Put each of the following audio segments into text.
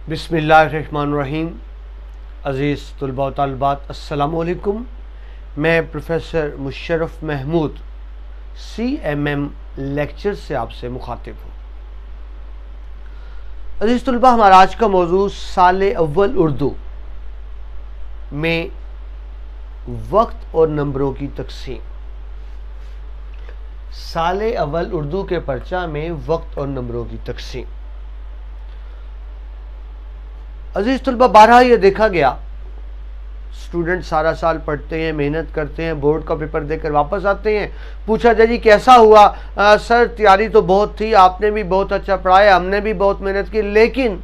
बिस्मिल्लाहिर्रहमानिर्रहीम। अज़ीज़ तुलबा व तालिबात, अस्सलामु अलैकुम। मैं professor Musharraf Mahmood CMM lecture से आपसे मुखातिब हूँ। अज़ीज़ तुलबा, हमारा आज का मौजू साल अव्वल उर्दू में वक्त और नंबरों की तकसीम। साल अव्वल उर्दू के पर्चा में वक्त और नंबरों की तकसीम। अजीज तुलबा, बारहा ये देखा गया, स्टूडेंट सारा साल पढ़ते हैं, मेहनत करते हैं, बोर्ड का पेपर देकर वापस आते हैं, पूछा जाए जी कैसा हुआ? सर तैयारी तो बहुत थी, आपने भी बहुत अच्छा पढ़ाया, हमने भी बहुत मेहनत की, लेकिन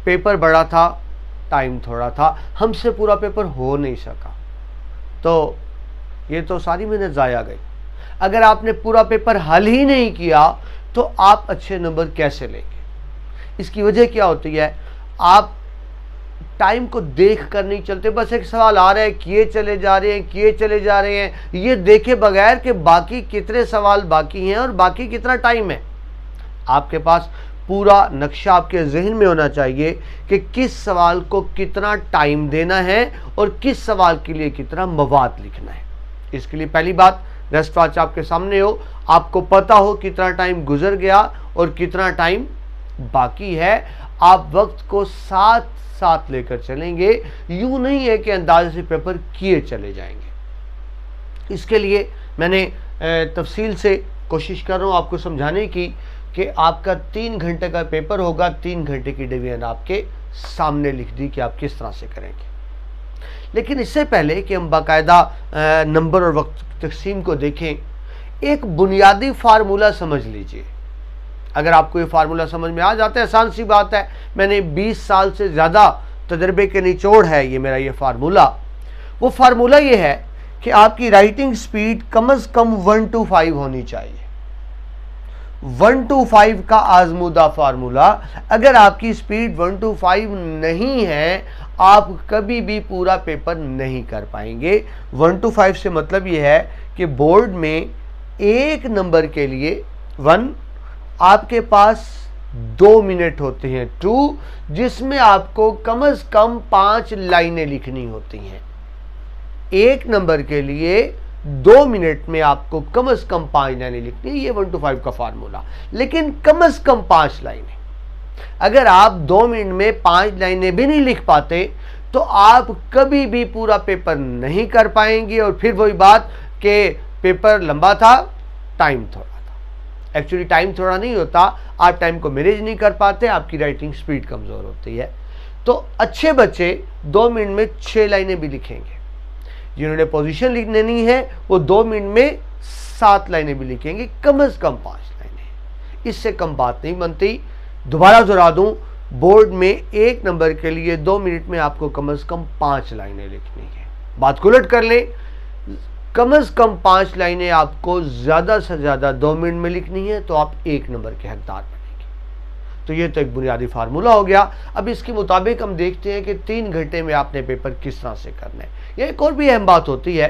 पेपर बड़ा था, टाइम थोड़ा था, हमसे पूरा पेपर हो नहीं सका। तो ये तो सारी मेहनत ज़ाया गई। अगर आपने पूरा पेपर हल ही नहीं किया तो आप अच्छे नंबर कैसे लेंगे? इसकी वजह क्या होती है? आप टाइम को देख कर नहीं चलते, बस एक सवाल आ रहा है, किए चले जा रहे हैं, ये देखे बगैर कि बाकी कितने सवाल बाकी हैं और बाकी कितना टाइम है। आपके पास पूरा नक्शा आपके जहन में होना चाहिए कि किस सवाल को कितना टाइम देना है और किस सवाल के लिए कितना मवाद लिखना है। इसके लिए पहली बात, रेस्ट वॉच आपके सामने हो, आपको पता हो कितना टाइम गुजर गया और कितना टाइम बाकी है। आप वक्त को साथ साथ लेकर चलेंगे, यूं नहीं है कि अंदाजे से पेपर किए चले जाएंगे। इसके लिए मैंने तफसील से कोशिश कर रहा हूं आपको समझाने की कि आपका 3 घंटे का पेपर होगा, 3 घंटे की डिवीजन आपके सामने लिख दी कि आप किस तरह से करेंगे। लेकिन इससे पहले कि हम बाकायदा नंबर और वक्त तकसीम को देखें, एक बुनियादी फार्मूला समझ लीजिए। अगर आपको ये फार्मूला समझ में आ जाता है, आसान सी बात है, मैंने 20 साल से ज़्यादा तजर्बे के निचोड़ है ये मेरा ये फार्मूला। वो फार्मूला ये है कि आपकी राइटिंग स्पीड कम से कम 1 to 5 होनी चाहिए। 1 to 5 का आजमूदा फार्मूला। अगर आपकी स्पीड 1 to 5 नहीं है, आप कभी भी पूरा पेपर नहीं कर पाएंगे। 1 to 5 से मतलब ये है कि बोर्ड में एक नंबर के लिए 1, आपके पास 2 मिनट होते हैं 2, जिसमें आपको कम से कम 5 लाइनें लिखनी होती हैं। एक नंबर के लिए 2 मिनट में आपको कम से कम 5 लाइनें लिखनी है। ये 1 to 5 का फार्मूला, लेकिन कम से कम 5 लाइनें। अगर आप 2 मिनट में 5 लाइनें भी नहीं लिख पाते तो आप कभी भी पूरा पेपर नहीं कर पाएंगे। और फिर वही बात कि पेपर लंबा था, टाइम थोड़ा था। एक्चुअली टाइम थोड़ा नहीं होता, आप टाइम को मैनेज नहीं कर पाते, आपकी राइटिंग स्पीड कमज़ोर होती है। तो अच्छे बच्चे 2 मिनट में 6 लाइनें भी लिखेंगे। जिन्होंने पोजीशन लिखनी है वो 2 मिनट में 7 लाइनें भी लिखेंगे, कम से कम 5 लाइनें। इससे कम बात नहीं बनती। दोबारा दोहरा दूं, बोर्ड में एक नंबर के लिए 2 मिनट में आपको कम से कम 5 लाइनें लिखनी है। बात को उलट कर लें, कम से कम 5 लाइनें आपको ज़्यादा से ज़्यादा 2 मिनट में लिखनी है, तो आप 1 नंबर के हकदार बनेंगे। तो ये तो एक बुनियादी फार्मूला हो गया। अब इसके मुताबिक हम देखते हैं कि 3 घंटे में आपने पेपर किस तरह से करना है। ये एक और भी अहम बात होती है,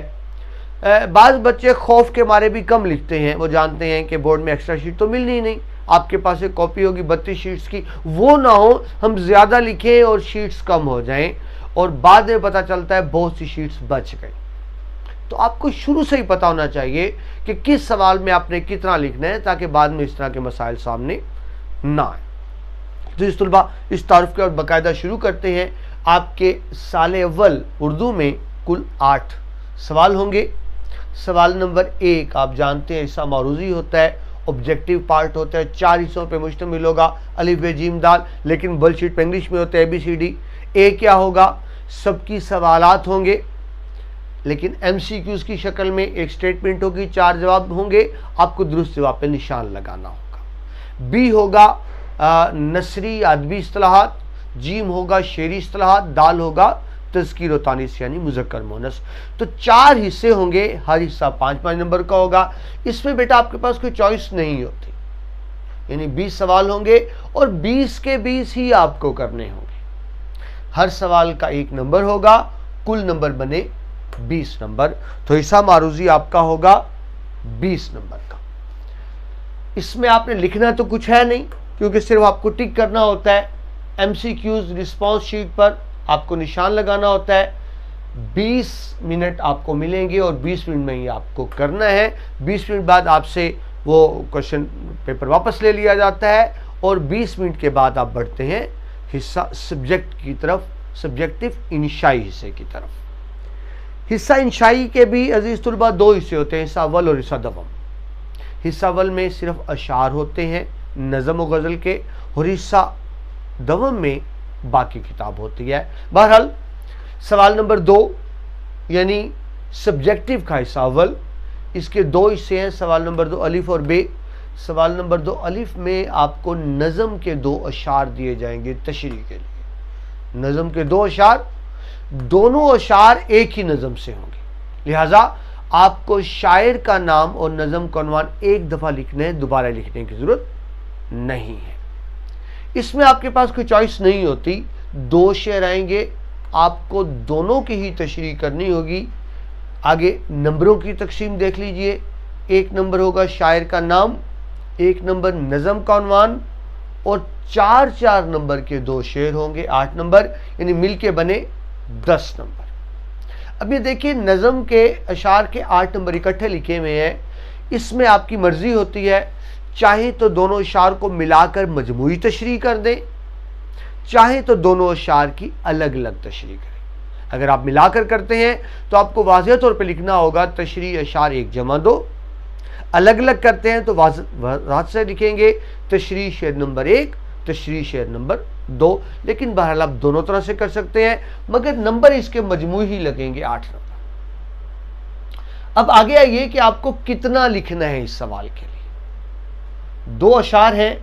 बाज़ बच्चे खौफ के मारे भी कम लिखते हैं। वो जानते हैं कि बोर्ड में एक्स्ट्रा शीट तो मिलनी ही नहीं, आपके पास एक कॉपी होगी 32 शीट्स की, वो ना हो हम ज़्यादा लिखें और शीट्स कम हो जाएं और बाद में पता चलता है बहुत सी शीट्स बच गई। तो आपको शुरू से ही पता होना चाहिए कि किस सवाल में आपने कितना लिखना है, ताकि बाद में इस तरह के मसाइल सामने ना आए। तो इस तुलबा, इस तारुफ के और बाकायदा शुरू करते हैं। आपके साल अव्वल उर्दू में कुल 8 सवाल होंगे। सवाल नंबर 1 आप जानते हैं हिस्सा मारूजी होता है, ऑब्जेक्टिव पार्ट होता है, 4 हिस्सों पे मुश्तमिल होगा, अलिफ बे जीम दाल, लेकिन बल शीट पे इंग्लिश में होता है ABCD। ए क्या होगा? सबकी सवालात होंगे, लेकिन MCQs की शक्ल में एक स्टेटमेंट होगी, 4 जवाब होंगे, आपको दुरुस्त जवाब पे निशान लगाना होगा। बी होगा नसरी अदबी इस्तिलाहात, जीम होगा शेरी इस्तिलाहात, दाल होगा तज़कीर व तानीस यानी मुज़क्कर मोनस। तो 4 हिस्से होंगे, हर हिस्सा 5-5 नंबर का होगा। इसमें बेटा आपके पास कोई चॉइस नहीं होती, यानी 20 सवाल होंगे और 20 के 20 ही आपको करने होंगे। हर सवाल का 1 नंबर होगा, कुल नंबर बने 20 नंबर। तो हिस्सा मारूजी आपका होगा 20 नंबर का। इसमें आपने लिखना तो कुछ है नहीं, क्योंकि सिर्फ आपको टिक करना होता है। MCQs रिस्पांस शीट पर आपको निशान लगाना होता है। 20 मिनट आपको मिलेंगे और 20 मिनट में ही आपको करना है। 20 मिनट बाद आपसे वो क्वेश्चन पेपर वापस ले लिया जाता है और 20 मिनट के बाद आप बढ़ते हैं हिस्सा सब्जेक्ट की तरफ, सब्जेक्टिव इंशाई हिस्से की तरफ। हिस्सा इंशाई के भी अजीज तुलबा 2 हिस्से होते हैं, हिस्सा अव्वल और हिस्सा दवम। हिस्सा अव्वल में सिर्फ अशार होते हैं नज़म और गज़ल के, और हिस्सा दवम में बाकी किताब होती है। बहरहाल सवाल नंबर 2 यानी सब्जेक्टिव का हिस्सा अव्वल, इसके 2 हिस्से हैं। सवाल नंबर 2 अलिफ और बे। सवाल नंबर 2 अलिफ में आपको नज़म के 2 अशार दिए जाएंगे तशरीह के लिए। नज़म के 2 अशार, दोनों अशार एक ही नज़म से होंगे, लिहाजा आपको शायर का नाम और नज़म का उन्वान एक दफ़ा लिखने हैं, दोबारा लिखने की ज़रूरत नहीं है। इसमें आपके पास कोई चॉइस नहीं होती, 2 शेर आएंगे, आपको दोनों की ही तशरीह करनी होगी। आगे नंबरों की तकसीम देख लीजिए। 1 नंबर होगा शायर का नाम, 1 नंबर नज़म का उन्वान, और 4 नंबर के 2 शेर होंगे, 8 नंबर, यानी मिलके बने 10 नंबर। अब ये देखिए नज़म के अशार के 8 नंबर इकट्ठे लिखे हुए हैं। इसमें आपकी मर्जी होती है, चाहे तो दोनों अशार को मिलाकर मजमूई तशरीह कर दें, चाहे तो दोनों अशार की अलग अलग तशरीह करें। अगर आप मिलाकर करते हैं तो आपको वाज़ेह तौर पे लिखना होगा तशरीह अशार 1 जमा 2। अलग अलग करते हैं तो वाज़ेह से लिखेंगे तशरीह शेर नंबर 1, तशरीह शेर नंबर 2। लेकिन बहरहाल आप दोनों तरह से कर सकते हैं, मगर नंबर इसके मजमू ही लगेंगे 8 नंबर। अब आगे आइए कि आपको कितना लिखना है इस सवाल के लिए। 2 अशार हैं,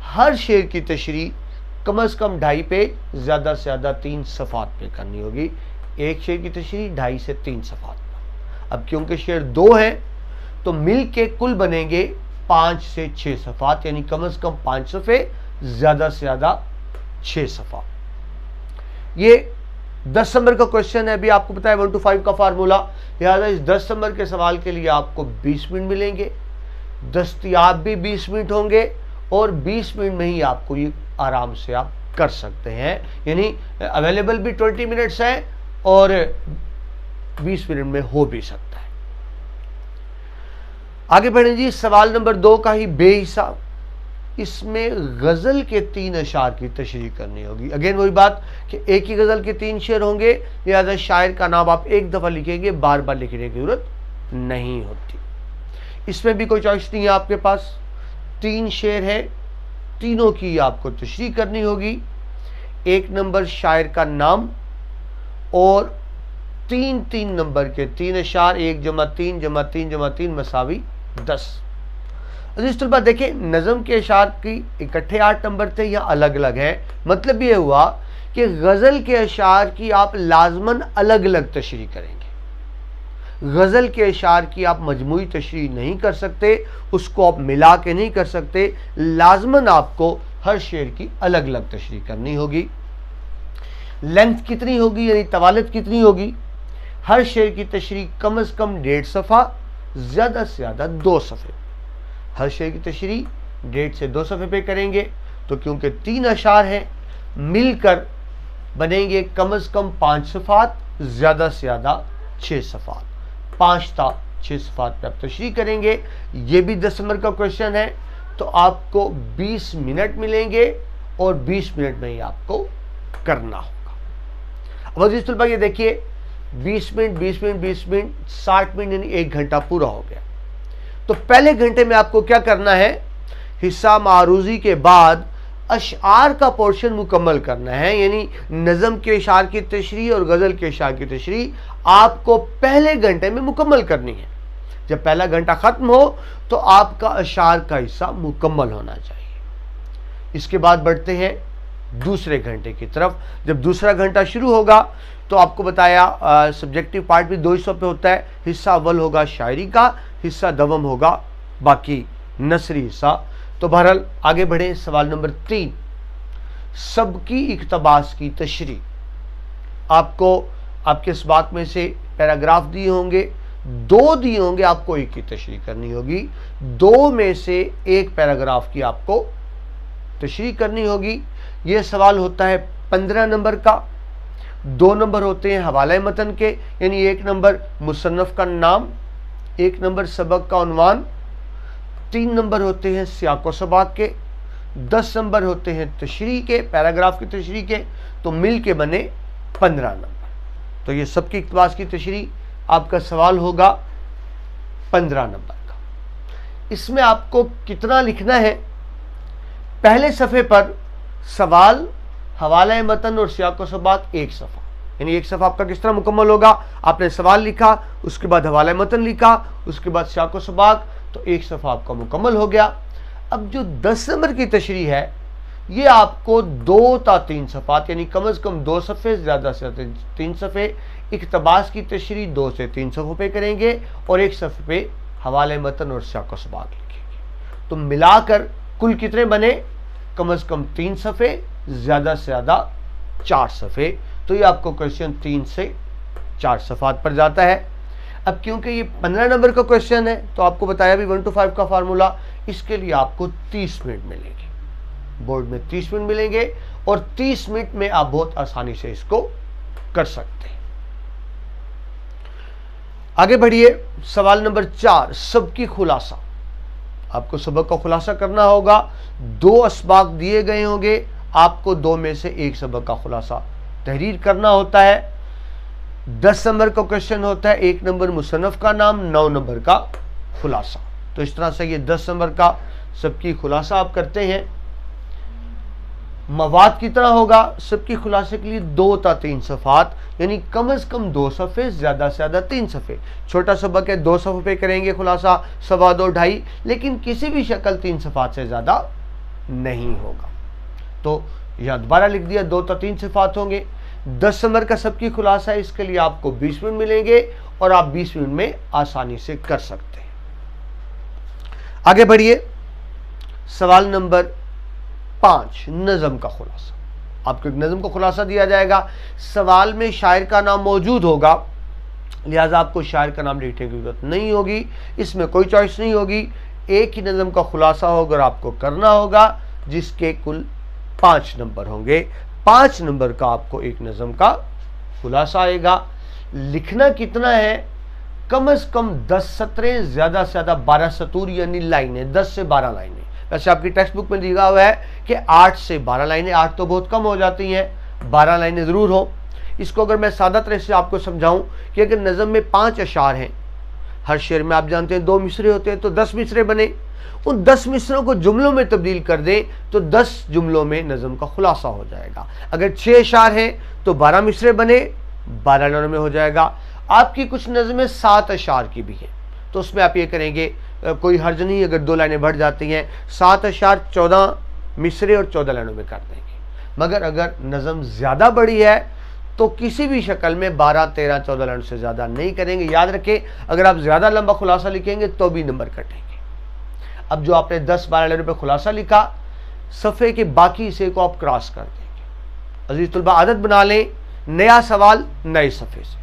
हर शेर की तशरीह कम से कम 2.5 पेज, ज़्यादा से ज़्यादा 3 सफ़ात पे करनी होगी। एक शेर की तशरीह 2.5 से 3 सफ़ात पर। अब क्योंकि शेर 2 हैं तो मिल के कुल बनेंगे 5 से 6 सफ़ात, यानी कम से कम 5 सफ़े, ज़्यादा से ज़्यादा 6 सफ़ा। ये 10 नंबर का क्वेश्चन है, अभी आपको पता है 1 to 5 का फार्मूला, लिहाजा इस 10 नंबर के सवाल के लिए आपको 20 मिनट मिलेंगे। दस्तयाब भी 20 मिनट होंगे और 20 मिनट में ही आपको ये आराम से आप कर सकते हैं, यानी अवेलेबल भी 20 मिनट्स हैं और 20 मिनट में हो भी सकता है। आगे बढ़े जी, सवाल नंबर 2 का ही बेहिसाब। इसमें गज़ल के 3 अशार की तशरीह करनी होगी। अगेन वही बात कि एक ही गज़ल के 3 शेर होंगे, लिहाजा शायर का नाम आप एक दफ़ा लिखेंगे, बार बार लिखने की जरूरत नहीं होती। इसमें भी कोई चॉइस नहीं है आपके पास। 3 शेर है, तीनों की आपको तशरीह करनी होगी। 1 नंबर शायर का नाम और 3 नंबर के 3 अशार, 1 जमा 3 जमा 3 जमा 3 मसावी 10। अजीज तलबा देखिए, नज़म के अशार की इकट्ठे 8 नंबर थे, या अलग अलग हैं। मतलब ये हुआ कि गज़ल के अशार की आप लाजमन अलग अलग तशरीह करेंगे। गज़ल के अशार की आप मजमूई तशरीह नहीं कर सकते, उसको आप मिला के नहीं कर सकते, लाजमन आपको हर शेर की अलग अलग तशरीह करनी होगी। लेंथ कितनी होगी, यानी तवालत कितनी होगी? हर शेर की तशरीह कम से कम 1.5 सफ़ा, ज़्यादा से ज़्यादा 2 सफ़े। हर शेर की तशरीह 1.5 से 2 सफ़े पे करेंगे, तो क्योंकि 3 अशार हैं मिलकर बनेंगे कम से कम 5 सफ़ात, ज़्यादा से ज़्यादा 6 सफ़ात। 5 था 6 सफ़ात पे आप तशरीह करेंगे। ये भी 10 नंबर का क्वेश्चन है, तो आपको 20 मिनट मिलेंगे और 20 मिनट में ही आपको करना होगा। अब अजीज़ तलबा ये देखिए, 20 मिनट 20 मिनट 20 मिनट 60 मिनट, यानी 1 घंटा पूरा हो गया। तो पहले घंटे में आपको क्या करना है? हिस्सा मारूजी के बाद अशआर का पोर्शन मुकम्मल करना है, यानी नज़म के अशार की तशरीह और गज़ल के अशार की तशरीह आपको पहले घंटे में मुकम्मल करनी है। जब पहला घंटा ख़त्म हो तो आपका अशार का हिस्सा मुकम्मल होना चाहिए। इसके बाद बढ़ते हैं दूसरे घंटे की तरफ। जब दूसरा घंटा शुरू होगा तो आपको बताया सब्जेक्टिव पार्ट भी 2 हिस्सों पे होता है। हिस्सा अव्वल होगा शायरी का, हिस्सा दवम होगा बाकी नसरी हिस्सा। तो बहरहाल आगे बढ़े, सवाल नंबर 3, सबकी इक्तबास की तशरीह। आपको आपके इस बात में से पैराग्राफ दिए होंगे, 2 दिए होंगे, आपको एक की तशरीह करनी होगी। 2 में से एक पैराग्राफ की आपको तशरीह करनी होगी। ये सवाल होता है 15 नंबर का। 2 नंबर होते हैं हवाला मतन के, यानी 1 नंबर मुसन्नफ का नाम, 1 नंबर सबक का उन्वान, 3 नंबर होते हैं सियाको सबाक के, 10 नंबर होते हैं तशरीह के, पैराग्राफ की तशरीह के, तो मिल के बने 15 नंबर। तो ये सबकी इक़्तिबास की तशरीह आपका सवाल होगा 15 नंबर का। इसमें आपको कितना लिखना है? पहले सफ़े पर सवाल, हवाला मतन और सियाको सबाक एक सफ़ा, यानी एक सफ़ा आपका किस तरह मुकम्मल होगा? आपने सवाल लिखा, उसके बाद हवाला मतन लिखा, उसके बाद सियाको सबाक, तो एक सफ़ा आपका मुकम्मल हो गया। अब जो 10 नंबर की तशरीह है, ये आपको 2 ता 3 सफ़ात, यानी कम अज़ कम 2 सफ़े, ज़्यादा से ज़्यादा 3 सफ़े इक़्तिबास की तशरीह 2 से 3 सफ़ों पे करेंगे और एक सफ़े पे हवाले मतन और सियाको सबाक लिखेंगे। तो मिलाकर कुल कितने बने? कम अज़ कम 3 सफ़े, ज़्यादा से ज़्यादा 4 सफ़े। तो ये आपको क्वेश्चन 3 से 4 सफ़ात पर जाता है। अब क्योंकि ये 15 नंबर का क्वेश्चन है, तो आपको बताया भी 1 to 5 का फार्मूला, इसके लिए आपको 30 मिनट मिलेंगे, बोर्ड में 30 मिनट मिलेंगे और 30 मिनट में आप बहुत आसानी से इसको कर सकते हैं। आगे बढ़िए, सवाल नंबर 4, सबकी खुलासा। आपको सबक का खुलासा करना होगा। 2 असबाक दिए गए होंगे, आपको 2 में से एक सबक का खुलासा तहरीर करना होता है। 10 नंबर का क्वेश्चन होता है, 1 नंबर मुसन्नफ का नाम, 9 नंबर का खुलासा। तो इस तरह से ये 10 नंबर का सबकी खुलासा आप करते हैं। मवाद कितना होगा सबकी खुलासे के लिए? 2 ता 3 सफ़ात, यानी कम अज़ कम 2 सफ़े, ज़्यादा से ज़्यादा 3 सफ़े। छोटा सबक है, 2 सफ़े पे करेंगे खुलासा, 1.25 2.5, लेकिन किसी भी शक्ल 3 सफ़ात से ज़्यादा नहीं होगा। तो यह दोबारा लिख दिया, 2 ता 3 सफ़ात होंगे। 10 नंबर का सबकी खुलासा है, इसके लिए आपको 20 मिनट मिलेंगे और आप 20 मिनट में आसानी से कर सकते हैं। आगे बढ़िए, सवाल नंबर 5, नज़म का खुलासा। आपको एक नज़म का खुलासा दिया जाएगा। सवाल में शायर का नाम मौजूद होगा, लिहाजा आपको शायर का नाम लिखने की जरूरत नहीं होगी, इसमें कोई चॉइस नहीं होगी। एक ही नज़म का खुलासा होगा और आपको करना होगा, जिसके कुल 5 नंबर होंगे। 5 नंबर का आपको एक नज़म का खुलासा आएगा। लिखना कितना है? कम अज़ कम 10 सतरें, ज़्यादा से ज़्यादा 12 सतूर यानी लाइनें, 10 से 12 लाइनें। वैसे आपकी टेक्स्ट बुक में लिखा हुआ है कि 8 से 12 लाइनें, 8 तो बहुत कम हो जाती हैं, 12 लाइनें ज़रूर हो। इसको अगर मैं सादा तरह से आपको समझाऊं कि अगर नज़म में 5 अशार हैं, हर शेर में आप जानते हैं 2 मिसरे होते हैं, तो 10 मिसरे बने। उन 10 मिसरों को जुमलों में तब्दील कर दें तो 10 जुमलों में नज़म का खुलासा हो जाएगा। अगर 6 अशार हैं तो 12 मिसरे बने, 12 लाइनों में हो जाएगा। आपकी कुछ नज़में 7 अशार की भी हैं, तो उसमें आप ये करेंगे, कोई हर्ज नहीं अगर 2 लाइनें बढ़ जाती हैं, 7 अशार 14 मिसरे और 14 लाइनों में कर देंगे। मगर अगर नज़म ज़्यादा बड़ी है तो किसी भी शक्ल में 12, 13, 14 लाइन से ज़्यादा नहीं करेंगे। याद रखें, अगर आप ज़्यादा लंबा खुलासा लिखेंगे तो भी नंबर कटेंगे। अब जो आपने 10-12 लाइनों पे खुलासा लिखा, सफ़े के बाकी हिस्से को आप क्रॉस कर देंगे। अजीज़ तलबा, आदत बना लें, नया सवाल नए सफ़े से,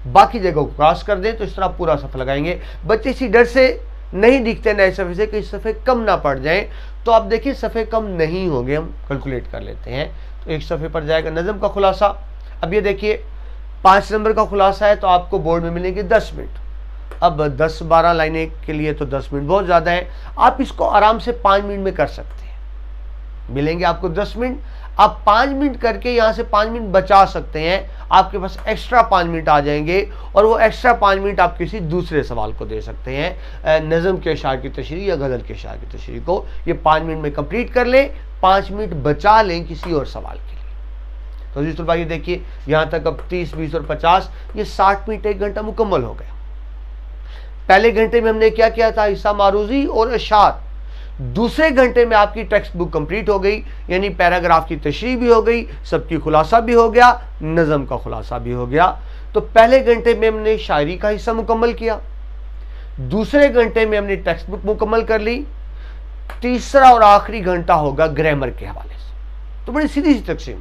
बाकी जगह को क्रॉस कर दें, तो इस तरह पूरा सफ़ा लगाएंगे। बच्चे इसी डर से नहीं दिखते नए सफ़े से कि सफ़े कम ना पड़ जाएं, तो आप देखिए सफ़े कम नहीं होंगे, हम कैलकुलेट कर लेते हैं। तो एक सफ़े पर जाएगा नज़म का खुलासा। अब ये देखिए 5 नंबर का खुलासा है, तो आपको बोर्ड में मिलेंगे 10 मिनट। अब 10-12 लाइनें के लिए तो 10 मिनट बहुत ज़्यादा है, आप इसको आराम से 5 मिनट में कर सकते हैं। मिलेंगे आपको 10 मिनट, आप 5 मिनट करके यहाँ से 5 मिनट बचा सकते हैं, आपके पास एक्स्ट्रा 5 मिनट आ जाएंगे और वो एक्स्ट्रा 5 मिनट आप किसी दूसरे सवाल को दे सकते हैं, नज़म के अशार की तशरीह या गज़ल के अशार की तशरीह को। ये 5 मिनट में कंप्लीट कर लें, 5 मिनट बचा लें किसी और सवाल के लिए। तो जी भाई देखिए, यहाँ तक अब 30, 20 और 50, ये 60 मिनट, 1 घंटा मुकम्मल हो गया। पहले घंटे में हमने क्या किया था? हिस्सा मारूजी और अशार। दूसरे घंटे में आपकी टेक्स्ट बुक कंप्लीट हो गई, यानी पैराग्राफ की तशरीह भी हो गई, सबकी खुलासा भी हो गया, नज़म का खुलासा भी हो गया। तो पहले घंटे में हमने शायरी का हिस्सा मुकम्मल किया, दूसरे घंटे में हमने टेक्स्ट बुक मुकम्मल कर ली, तीसरा और आखिरी घंटा होगा ग्रामर के हवाले से। तो बड़ी सीधी सी तकसीम।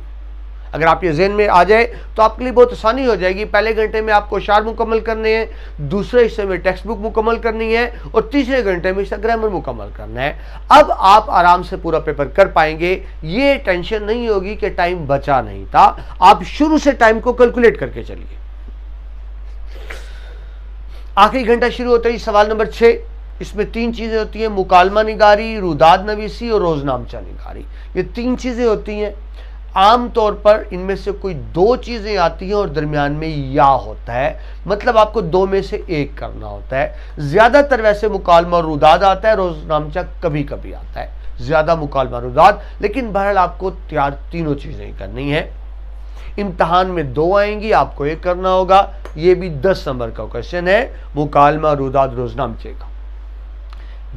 अगर आप ये ज़हन में आ जाए तो आपके लिए बहुत आसानी हो जाएगी। पहले घंटे में आपको अशार मुकम्मल करने हैं, दूसरे हिस्से में टेक्स्ट बुक मुकम्मल करनी है और तीसरे घंटे में इसका ग्रामर मुकम्मल करना है। अब आप आराम से पूरा पेपर कर पाएंगे, ये टेंशन नहीं होगी कि टाइम बचा नहीं था। आप शुरू से टाइम को कैलकुलेट करके चलिए। आखिरी घंटा शुरू होता है सवाल नंबर 6। इसमें 3 चीजें होती हैं, मुकालमा निगारी, रुदाद नवीसी और रोजनामचा निगारी। ये 3 चीजें होती हैं। आम तौर पर इनमें से कोई 2 चीजें आती हैं और दरमियान में या होता है, मतलब आपको 2 में से एक करना होता है। ज्यादातर वैसे मुकालमा और रुदाद आता है, रोजनामचा कभी कभी आता है, ज्यादा मुकालमा रुदाद, लेकिन बहरहाल आपको तैयार तीनों चीजें करनी है। इम्तहान में 2 आएंगी, आपको एक करना होगा। ये भी 10 नंबर का क्वेश्चन है, मुकालमा रुदाद रोजनामचे का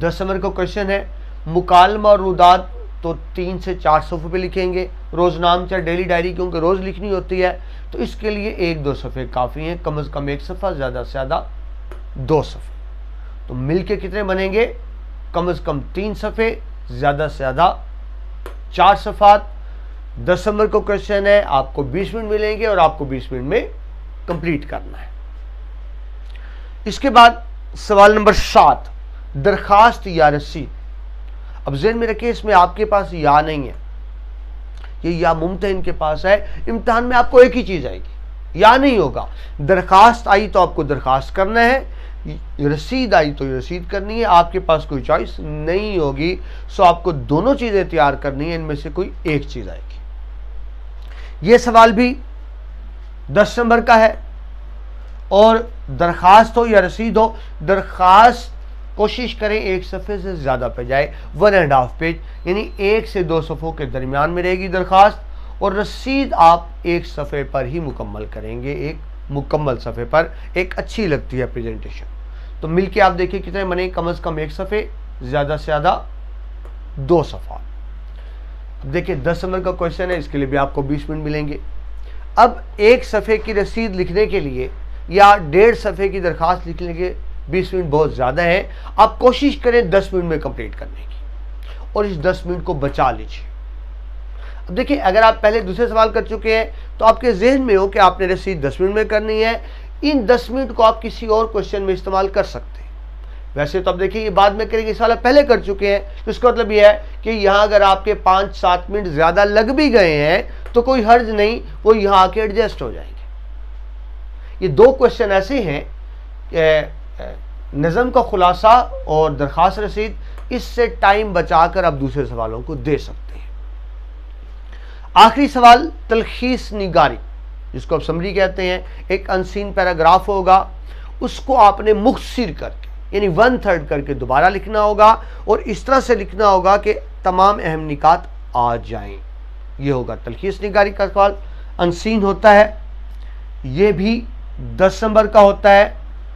10 नंबर का क्वेश्चन है। मुकालमा और रुदाद तो 3 से 4 सफ़े पे लिखेंगे, रोजनामचा डेली डायरी क्योंकि रोज लिखनी होती है तो इसके लिए 1-2 सफ़े काफ़ी हैं, कम से कम 1 सफ़ा, ज़्यादा से ज़्यादा 2 सफ़े। तो मिलके कितने बनेंगे? कम से कम 3 सफ़े, ज़्यादा से ज़्यादा 4 सफ़ात। 10 नंबर का क्वेश्चन है, आपको 20 मिनट मिलेंगे और आपको 20 मिनट में कंप्लीट करना है। इसके बाद सवाल नंबर 7, दरखास्त या रसीद। अब ज़हन में रखिए, इसमें आपके पास या नहीं है, ये या मुमतहिन के पास है। इम्तिहान में आपको एक ही चीज़ आएगी, या नहीं होगा। दरखास्त आई तो आपको दरखास्त करना है, रसीद आई तो रसीद करनी है, आपके पास कोई चॉइस नहीं होगी। सो आपको दोनों चीज़ें तैयार करनी है, इनमें से कोई एक चीज़ आएगी। ये सवाल भी 10 नंबर का है और दरखास्त हो या रसीद हो, दरखास्त कोशिश करें 1 सफ़े से ज़्यादा पे जाए, 1.5 पेज, यानी 1 से 2 सफ़ों के दरमियान में रहेगी दरखास्त, और रसीद आप 1 सफ़े पर ही मुकम्मल करेंगे, एक मुकम्मल सफ़े पर। एक अच्छी लगती है प्रेजेंटेशन। तो मिलके आप देखिए कितने बने, कम से कम 1 सफ़े, ज़्यादा से ज़्यादा 2 सफ़ा। अब देखिए 10 नंबर का क्वेश्चन है, इसके लिए भी आपको 20 मिनट मिलेंगे। अब 1 सफ़े की रसीद लिखने के लिए या 1.5 सफ़े की दरखास्त लिखने के 20 मिनट बहुत ज़्यादा है। आप कोशिश करें 10 मिनट में कंप्लीट करने की और इस 10 मिनट को बचा लीजिए। अब देखिए, अगर आप पहले दूसरे सवाल कर चुके हैं तो आपके जहन में हो कि आपने रसीद 10 मिनट में करनी है, इन 10 मिनट को आप किसी और क्वेश्चन में इस्तेमाल कर सकते हैं। वैसे तो आप देखिए ये बाद में करेंगे, साल पहले कर चुके हैं, तो इसका मतलब यह है कि यहाँ अगर आपके 5-7 मिनट ज़्यादा लग भी गए हैं तो कोई हर्ज नहीं, वो यहाँ आके एडजस्ट हो जाएंगे। ये 2 क्वेश्चन ऐसे हैं, नज़म का खुलासा और दरखास्त रसीद, इससे टाइम बचाकर आप दूसरे सवालों को दे सकते हैं। आखिरी सवाल, तलखीस निगारी, जिसको आप समरी कहते हैं। एक अनसीन पैराग्राफ होगा, उसको आपने मुख्तसर करके यानी 1/3 करके दोबारा लिखना होगा और इस तरह से लिखना होगा कि तमाम अहम निकात आ जाएं। ये होगा तलखीस निगारी का सवाल, अनसीन होता है। ये भी 10 नंबर का होता है,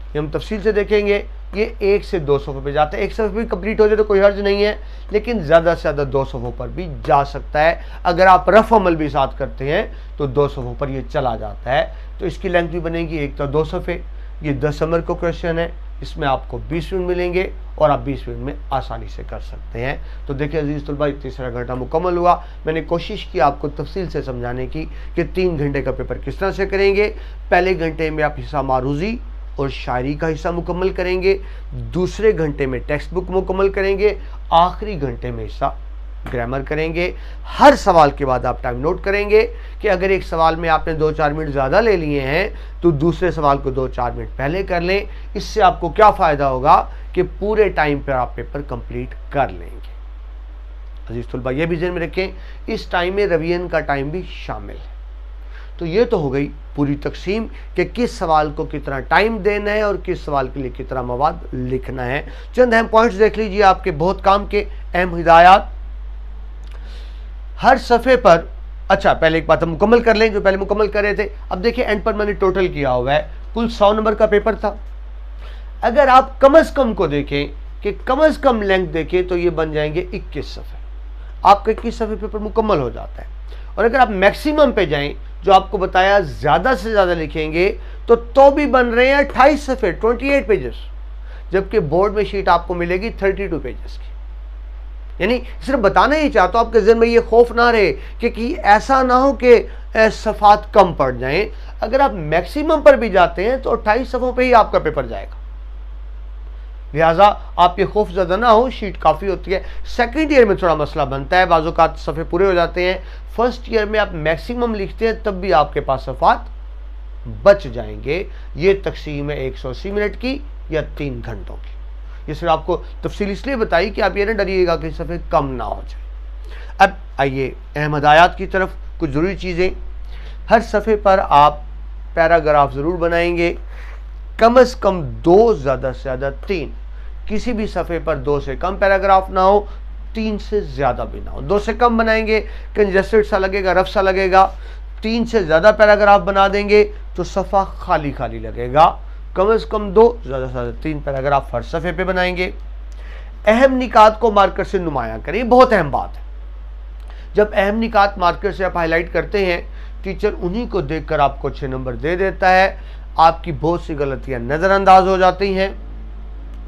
ये हम तफसील से देखेंगे। ये 1 से 2 सफ़ों पे जाता है, 1 सफ़े भी कंप्लीट हो जाए तो कोई हर्ज नहीं है, लेकिन ज़्यादा से ज़्यादा 2 सफ़ों पर भी जा सकता है। अगर आप रफ अमल भी साथ करते हैं तो 2 सफ़ों पर ये चला जाता है। तो इसकी लेंथ भी बनेगी 1 तो 2 सफ़े। ये 10 नंबर का क्वेश्चन है, इसमें आपको 20 मिनट मिलेंगे और आप 20 मिनट में आसानी से कर सकते हैं। तो देखिए अजीज़ तलबा, तीसरा घंटा मुकम्मल हुआ। मैंने कोशिश की आपको तफसील से समझाने की कि 3 घंटे का पेपर किस तरह से करेंगे। पहले घंटे में आप हिस्सा मारूज़ी और शायरी का हिस्सा मुकम्मल करेंगे, दूसरे घंटे में टेक्स्ट बुक मुकम्मल करेंगे, आखिरी घंटे में हिस्सा ग्रामर करेंगे। हर सवाल के बाद आप टाइम नोट करेंगे कि अगर एक सवाल में आपने 2-4 मिनट ज़्यादा ले लिए हैं तो दूसरे सवाल को 2-4 मिनट पहले कर लें। इससे आपको क्या फ़ायदा होगा कि पूरे टाइम पर आप पेपर कंप्लीट कर लेंगे। अजीज़ तलबा, ये भी ज़हन में रखें, इस टाइम में रिवीजन का टाइम भी शामिल है। तो ये तो हो गई पूरी तकसीम कि किस सवाल को कितना टाइम देना है और किस सवाल के लिए कितना मवाद लिखना है। चंद अहम पॉइंट्स देख लीजिए, आपके बहुत काम के अहम हिदायत हर सफ़े पर। अच्छा, पहले एक बात हम मुकम्मल कर लें जो पहले मुकम्मल कर रहे थे। अब देखिए एंड पर मैंने टोटल किया हुआ है, कुल 100 नंबर का पेपर था। अगर आप कम से कम को देखें कि कम से कम लेंथ देखें तो ये बन जाएंगे 21 सफ़े। आपका 21 सफ़े पेपर मुकम्मल हो जाता है। और अगर आप मैक्सिमम पे जाएं, जो आपको बताया ज़्यादा से ज़्यादा लिखेंगे तो भी बन रहे हैं 28 सफ़े, 28 पेजेस, जबकि बोर्ड में शीट आपको मिलेगी 32 पेजेस की। यानी सिर्फ बताना ही चाहता हूं, आपके ज़हन में ये खौफ ना रहे कि ऐसा ना हो कि सफ़ात कम पड़ जाएं। अगर आप मैक्सिमम पर भी जाते हैं तो 28 सफ़ों पे ही आपका पेपर जाएगा, लिहाजा आप ये खौफ ज़्यादा ना हो, शीट काफ़ी होती है। सेकंड ईयर में थोड़ा मसला बनता है, बाज़-औक़ात सफ़े पूरे हो जाते हैं। फर्स्ट ईयर में आप मैक्सिमम लिखते हैं तब भी आपके पास सफ़ात बच जाएंगे। ये तकसीम है 180 मिनट की या 3 घंटों की। ये सिर्फ आपको तफसील इसलिए बताई कि आप ये ना डरिएगा कि सफ़े कम ना हो जाए। अब आइए अहम हदायत की तरफ। कुछ ज़रूरी चीज़ें, हर सफ़े पर आप पैराग्राफ ज़रूर बनाएंगे, कम से कम 2, ज़्यादा से ज़्यादा 3। किसी भी सफ़े पर 2 से कम पैराग्राफ ना हो, 3 से ज़्यादा भी ना हो। 2 से कम बनाएंगे कंजस्टेड सा लगेगा, रफ सा लगेगा। 3 से ज़्यादा पैराग्राफ बना देंगे तो सफ़ा खाली खाली लगेगा। कम से कम 2, ज़्यादा से ज़्यादा 3 पैराग्राफ हर सफ़े पे बनाएंगे। अहम निकात को मार्कर से नुमायां करें, बहुत अहम बात है। जब अहम निकात मार्कर से आप हाईलाइट करते हैं, टीचर उन्हीं को देखकर आपको 6 नंबर दे देता है। आपकी बहुत सी गलतियां नज़रअंदाज हो जाती हैं।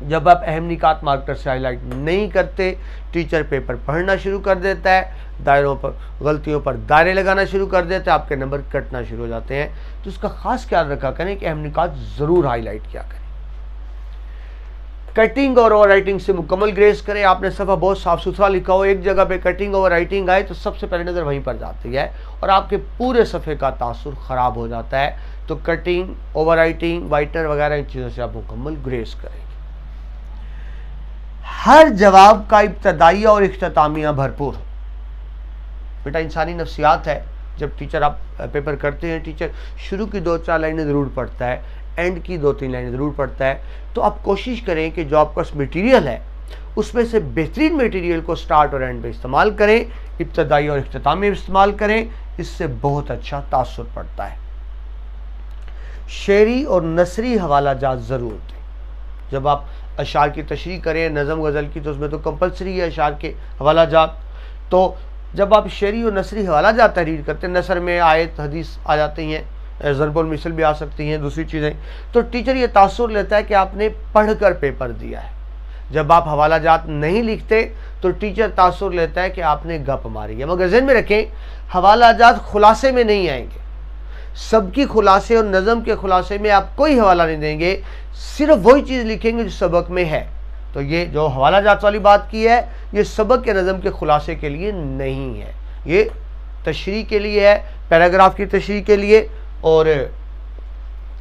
जब आप अहम निकात मार्कर से हाईलाइट नहीं करते, टीचर पेपर पढ़ना शुरू कर देता है, दायरों पर गलतियों पर दायरे लगाना शुरू कर देता है, आपके नंबर कटना शुरू हो जाते हैं। तो इसका खास ख्याल रखा करें कि अहम निकात ज़रूर हाईलाइट किया करें। कटिंग और ओवर राइटिंग से मुकम्मल ग्रेस करें। आपने सफ़ा बहुत साफ सुथरा लिखा हो, एक जगह पे कटिंग ओवर राइटिंग आए तो सबसे पहले नज़र वहीं पर जाती है और आपके पूरे सफ़े का तासुर ख़राब हो जाता है। तो कटिंग, ओवर राइटिंग, वाइटनर वगैरह इन चीज़ों से आप मुकम्मल ग्रेस करेंगे। हर जवाब का इब्तदाइया और इख्तितामिया भरपूर हो। बेटा इंसानी नफ्सियात है, जब टीचर आप पेपर करते हैं, टीचर शुरू की 2-4 लाइनें ज़रूर पढ़ता है, एंड की 2-3 लाइनें ज़रूर पढ़ता है। तो आप कोशिश करें कि जो आपका मटेरियल है उसमें से बेहतरीन मटेरियल को स्टार्ट और एंड में इस्तेमाल करें, इब्तदाई और इख्तिताम में इस्तेमाल करें। इससे बहुत अच्छा तासुर पड़ता है। शेरी और नसरी हवाला जात ज़रूर दें। जब आप अशार की तशरीह करें, नज़म गज़ल की, तो उसमें तो कंपलसरी है अशार के हवाला जात। तो जब आप शेरी और नसरी हवाला जात तहरीर करते हैं, नसर में आयत हदीस आ जाती हैं, ज़रबुल मिसल भी आ सकती हैं, दूसरी चीज़ें, तो टीचर ये तासुर लेता है कि आपने पढ़कर पेपर दिया है। जब आप हवाला जात नहीं लिखते तो टीचर तासुर लेता है कि आपने गप मारी है। मगर ज़हन में रखें, हवाला जात खुलासे में नहीं आएंगे। सबकी खुलासे और नज़म के खुलासे में आप कोई हवाला नहीं देंगे, सिर्फ वही चीज़ लिखेंगे जो सबक में है। तो ये जो हवाला जात वाली बात की है, ये सबक के नज़म के खुलासे के लिए नहीं है, ये तशरीह के लिए है, पैराग्राफ की तशरीह के लिए और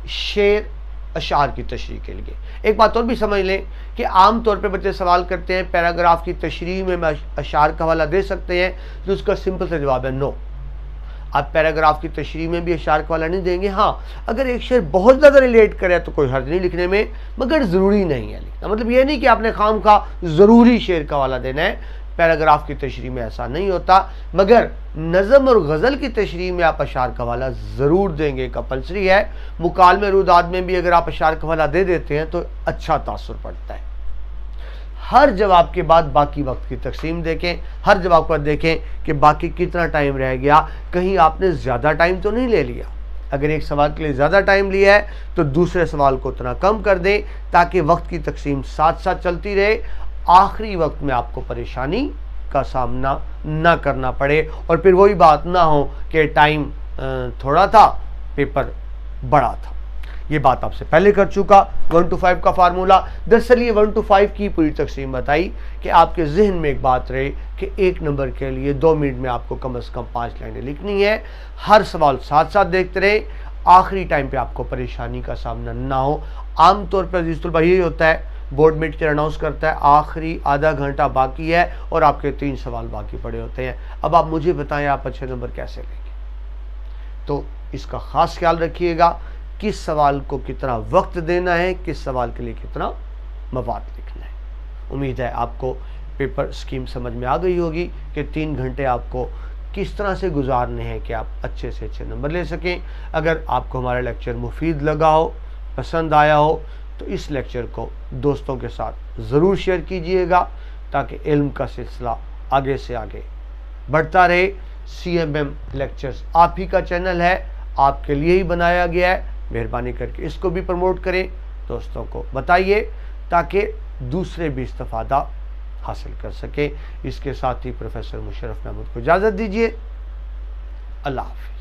शेर अशार की तशरीह के लिए। एक बात और भी समझ लें कि आम तौर पे बच्चे सवाल करते हैं पैराग्राफ की तशरीह में मैं अशार का हवाला दे सकते हैं, तो उसका सिंपल सा जवाब है नो। आप पैराग्राफ की तशरीह में भी अशार का हवाला नहीं देंगे। हाँ, अगर एक शेर बहुत ज़्यादा रिलेट करे तो कोई हर्ज नहीं लिखने में, मगर ज़रूरी नहीं है लिखना। मतलब ये नहीं कि आपने खाम खा ज़रूरी शेर का हवाला देना है। पैराग्राफ की तशरीह में ऐसा नहीं होता, मगर नज़म और गज़ल की तशरीह में आप अशार का हवाला ज़रूर देंगे, कंपल्सरी है। मुकालमे रुदात में भी अगर आप अशार का हवाला दे देते हैं तो अच्छा तासुर पड़ता है। हर जवाब के बाद बाकी वक्त की तकसीम देखें, हर जवाब पर देखें कि बाकी कितना टाइम रह गया, कहीं आपने ज़्यादा टाइम तो नहीं ले लिया। अगर एक सवाल के लिए ज़्यादा टाइम लिया है तो दूसरे सवाल को उतना कम कर दें ताकि वक्त की तकसीम साथ साथ चलती रहे। आखिरी वक्त में आपको परेशानी का सामना ना करना पड़े और फिर वही बात ना हो कि टाइम थोड़ा था, पेपर बड़ा था। ये बात आपसे पहले कर चुका। 1 to 5 का फार्मूला, दरअसल ये 1 to 5 की पूरी तकसीम बताई कि आपके जहन में एक बात रहे कि 1 नंबर के लिए 2 मिनट में आपको कम से कम 5 लाइनें लिखनी है। हर सवाल साथ साथ देखते रहे, आखिरी टाइम पे आपको परेशानी का सामना ना हो। आमतौर पर अजीज़ुल भाई यही होता है, बोर्ड में टीचर अनाउंस करता है आखिरी आधा घंटा बाकी है और आपके 3 सवाल बाकी पड़े होते हैं। अब आप मुझे बताएं आप अच्छे नंबर कैसे लेंगे। तो इसका ख़ास ख्याल रखिएगा, किस सवाल को कितना वक्त देना है, किस सवाल के लिए कितना मवाद लिखना है। उम्मीद है आपको पेपर स्कीम समझ में आ गई होगी कि 3 घंटे आपको किस तरह से गुजारने हैं कि आप अच्छे से अच्छे नंबर ले सकें। अगर आपको हमारा लेक्चर मुफीद लगा हो, पसंद आया हो, तो इस लेक्चर को दोस्तों के साथ ज़रूर शेयर कीजिएगा ताकि इल्म का सिलसिला आगे से आगे बढ़ता रहे। CMM लेक्चर्स आप ही का चैनल है, आपके लिए ही बनाया गया है। मेहरबानी करके इसको भी प्रमोट करें, दोस्तों को बताइए ताकि दूसरे भी इस्तेफादा हासिल कर सकें। इसके साथ ही प्रोफेसर मुशर्रफ महमूद को इजाज़त दीजिए। अल्लाह हाफ़िज़।